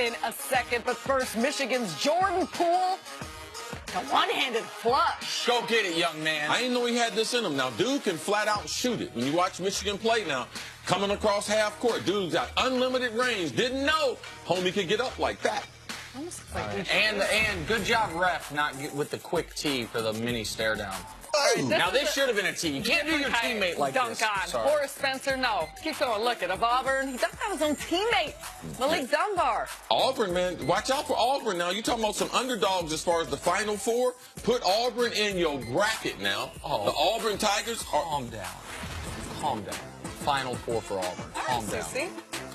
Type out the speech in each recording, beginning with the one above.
in a second. But first, Michigan's Jordan Poole, a one-handed flush. Go get it, young man. I didn't know he had this in him. Now, dude can flat out shoot it. When you watch Michigan play now, coming across half court, dude's got unlimited range. Didn't know homie could get up like that. Like and good job, ref, not with the quick tee for the mini stare down. Now, this should have been a tee. You can't do your teammate like dunk this. on. Sorry. Horace Spencer, no. Keep going. Look at Auburn. He dunked on his own teammate, Malik Dunbar. Auburn, man, watch out for Auburn now. You're talking about some underdogs as far as the Final Four. Put Auburn in your bracket now. Oh. The Auburn Tigers are... Calm down. Calm down. Final Four for Auburn. Calm down. Sissy.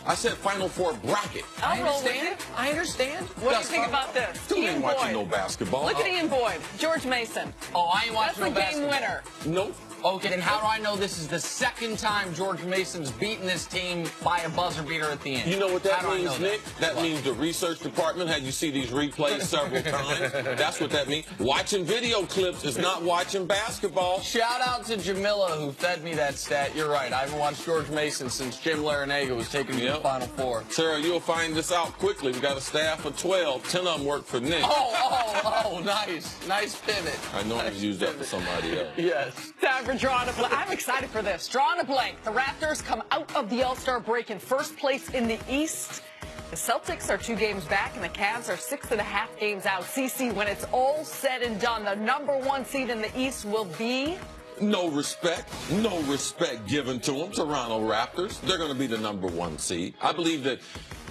I said Final Four bracket. I understand. I understand. What do you think about this? Dude Ian ain't watching no Boyd. basketball. Look at Ian Boyd. George Mason. Oh, I ain't That's watching the no game basketball. winner. Nope. Okay, then how do I know this is the second time George Mason's beaten this team by a buzzer beater at the end? You know what that How do I means, know Nick? That means the research department had you see these replays several times. That's what that means. Watching video clips is not watching basketball. Shout out to Jamila who fed me that stat. You're right. I haven't watched George Mason since Jim Larinaga was taking me to the Final Four. Sarah, you'll find this out quickly. We got a staff of 12. 10 of them work for Nick. Oh, nice. Nice pivot. I know it was used up for somebody else. Yes. Time for Drawing a Blank. I'm excited for this. Drawing a Blank. The Raptors come out of the All-Star break in first place in the East. The Celtics are 2 games back, and the Cavs are 6.5 games out. CC, when it's all said and done, the #1 seed in the East will be... No respect given to them. Toronto Raptors, they're going to be the #1 seed. I believe that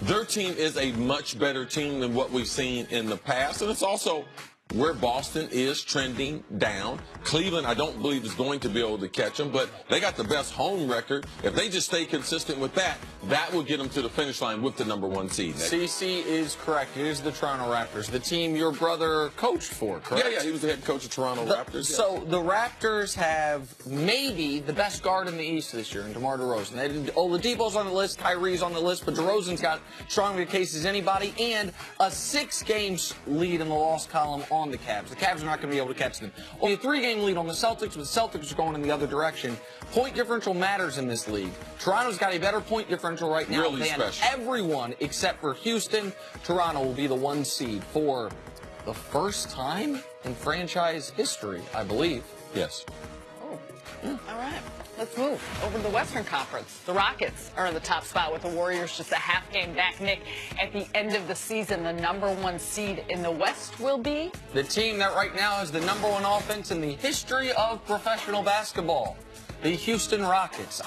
their team is a much better team than what we've seen in the past, and it's also where Boston is trending down. Cleveland, I don't believe, is going to be able to catch them, but they got the best home record. If they just stay consistent with that, that will get them to the finish line with the #1 seed. CC is correct. It is the Toronto Raptors, the team your brother coached for, correct? Yeah, he was the head coach of Toronto Raptors. Yeah. So the Raptors have maybe the best guard in the East this year in DeMar DeRozan. Oladipo's on the list, Kyrie's on the list, but DeRozan's got stronger case as anybody, and a 6-game lead in the loss column on the Cavs. The Cavs are not going to be able to catch them. Only a 3-game lead on the Celtics, but the Celtics are going in the other direction. Point differential matters in this league. Toronto's got a better point differential right now Really than special. everyone except for Houston. Toronto will be the 1 seed for the first time in franchise history, I believe. Yes. All right, let's move over to the Western Conference. The Rockets are in the top spot with the Warriors just a half game back. Nick, at the end of the season, the #1 seed in the West will be? The team that right now has the #1 offense in the history of professional basketball. The Houston Rockets.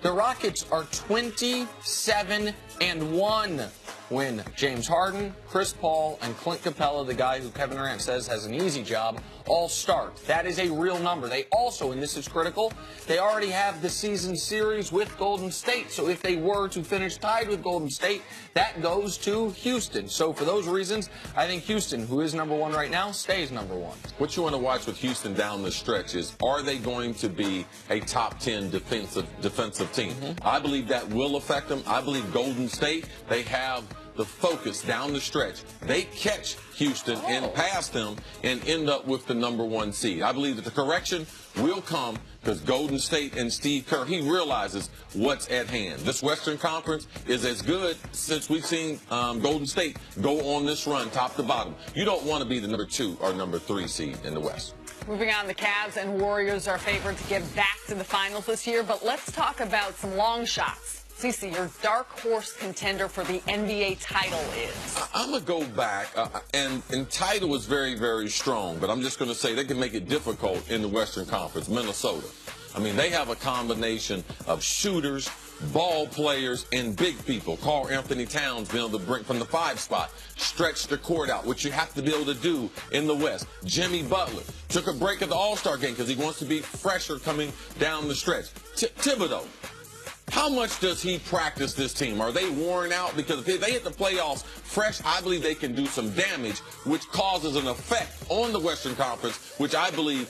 The Rockets are 27-1 when James Harden, Chris Paul, and Clint Capella, the guy who Kevin Durant says has an easy job, all start. That is a real number. They also, and this is critical, they already have the season series with Golden State. So if they were to finish tied with Golden State, that goes to Houston. So for those reasons, I think Houston, who is #1 right now, stays #1. What you want to watch with Houston down the stretch is, are they going to be a top 10 defensive team? I believe that will affect them. I believe Golden State, they have the focus down the stretch. They catch Houston and pass them and end up with the #1 seed. I believe that the correction will come because Golden State and Steve Kerr, he realizes what's at hand. This Western Conference is as good since we've seen Golden State go on this run top to bottom. You don't want to be the #2 or #3 seed in the West. Moving on, the Cavs and Warriors are favored to get back to the finals this year, but let's talk about some long shots. Cece, your dark horse contender for the NBA title is? I'm going to go back, and title is very, very strong, but I'm just going to say they can make it difficult in the Western Conference, Minnesota. I mean, they have a combination of shooters, ball players, and big people. Karl Anthony Towns being able to bring from the 5 spot, stretch the court out, which you have to be able to do in the West. Jimmy Butler took a break at the All-Star game because he wants to be fresher coming down the stretch. Thibodeau. How much does he practice this team? Are they worn out? Because if they hit the playoffs fresh, I believe they can do some damage, which causes an effect on the Western Conference, which I believe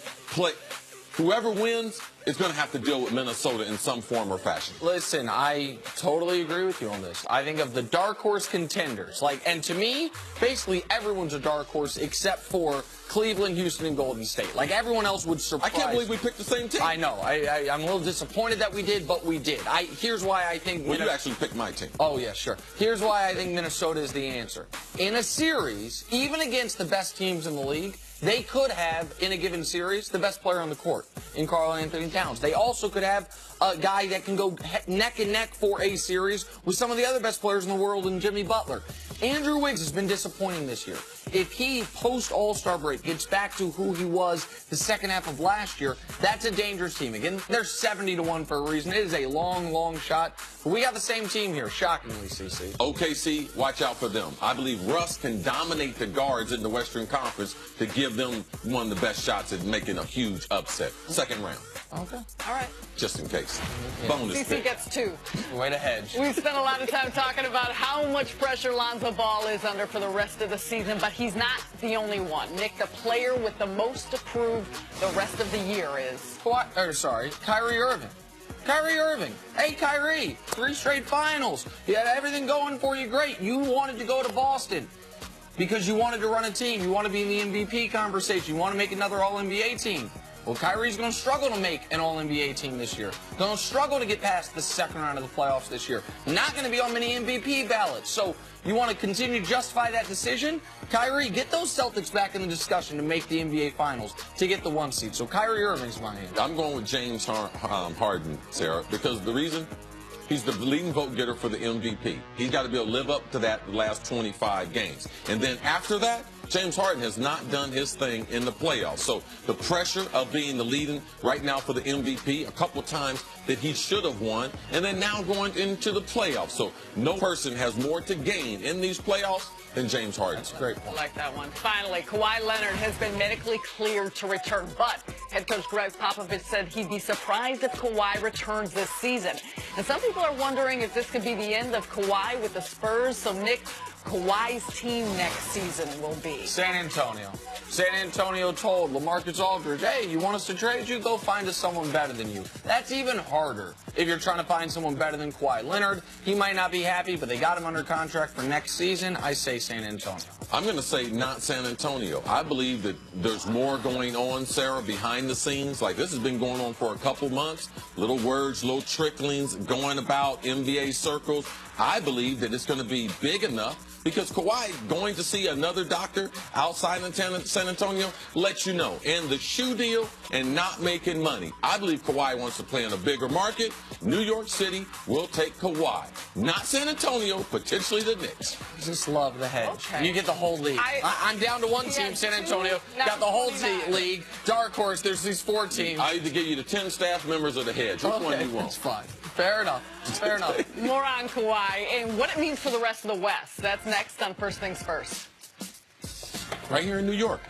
whoever wins is going to have to deal with Minnesota in some form or fashion. Listen, I totally agree with you on this. I think of the dark horse contenders, and to me, basically everyone's a dark horse except for Cleveland, Houston, and Golden State. Everyone else would surprise. I can't believe we picked the same team. I know. I'm a little disappointed that we did, but we did. Here's why I think. Well, you actually picked my team. Oh, yeah, sure. Here's why I think Minnesota is the answer. In a series, even against the best teams in the league, they could have, in a given series, the best player on the court in Karl-Anthony Towns. They also could have a guy that can go neck and neck for a series with some of the other best players in the world in Jimmy Butler. Andrew Wiggins has been disappointing this year. If he, post-All-Star break, gets back to who he was the second half of last year, that's a dangerous team. Again, they're 70-1 for a reason. It is a long, long shot. But we got the same team here, shockingly, CC. OKC, watch out for them. I believe Russ can dominate the guards in the Western Conference to give them one of the best shots at making a huge upset. Second round. Okay. All right. Just in case. Bonus CC pick. gets 2. Way to hedge. We've spent a lot of time talking about how much pressure Lonzo Ball is under for the rest of the season, but he's not the only one. Nick, the player with the most to prove the rest of the year is... Kyrie Irving. Kyrie Irving. Hey, Kyrie, 3 straight finals. You had everything going for you great. You wanted to go to Boston because you wanted to run a team. You want to be in the MVP conversation. You want to make another All-NBA team. Well, Kyrie's going to struggle to make an All-NBA team this year. Going to struggle to get past the second round of the playoffs this year. Not going to be on many MVP ballots. So you want to continue to justify that decision? Kyrie, get those Celtics back in the discussion to make the NBA Finals to get the 1 seed. So Kyrie Irving's my answer. I'm going with James Harden, Sarah, because the reason he's the leading vote getter for the MVP. He's got to be able to live up to that the last 25 games. And then after that, James Harden has not done his thing in the playoffs. So the pressure of being the leading right now for the MVP, a couple of times that he should have won, and then now going into the playoffs. So no person has more to gain in these playoffs than James Harden. That's a great I point. like that one. Finally, Kawhi Leonard has been medically cleared to return, but head coach Greg Popovich said he'd be surprised if Kawhi returns this season. And some people are wondering if this could be the end of Kawhi with the Spurs. So, Nick, Kawhi's team next season will be San Antonio. San Antonio told LaMarcus Aldridge, hey, you want us to trade you? Go find us someone better than you. That's even harder if you're trying to find someone better than Kawhi Leonard. He might not be happy, but they got him under contract for next season. I say San Antonio. I'm going to say not San Antonio. I believe that there's more going on, Sarah, behind the scenes. This has been going on for a couple months. Little words, little tricklings going about NBA circles. I believe that it's going to be big enough because Kawhi going to see another doctor outside of San Antonio lets you know. And the shoe deal and not making money. I believe Kawhi wants to play in a bigger market. New York City will take Kawhi. Not San Antonio, potentially the Knicks. Just love the hedge. Okay. You get the whole league. I'm down to one team, San Antonio. Got the whole league. Dark horse, there's these 4 teams. I either give you the 10 staff members or the hedge. Which one do you want? That's fine. Fair enough. Fair enough. more on Kawhi and what it means for the rest of the West. That's next on First Things First. Right here in New York.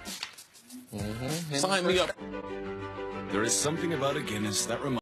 Sign me up. There is something about a Guinness that reminds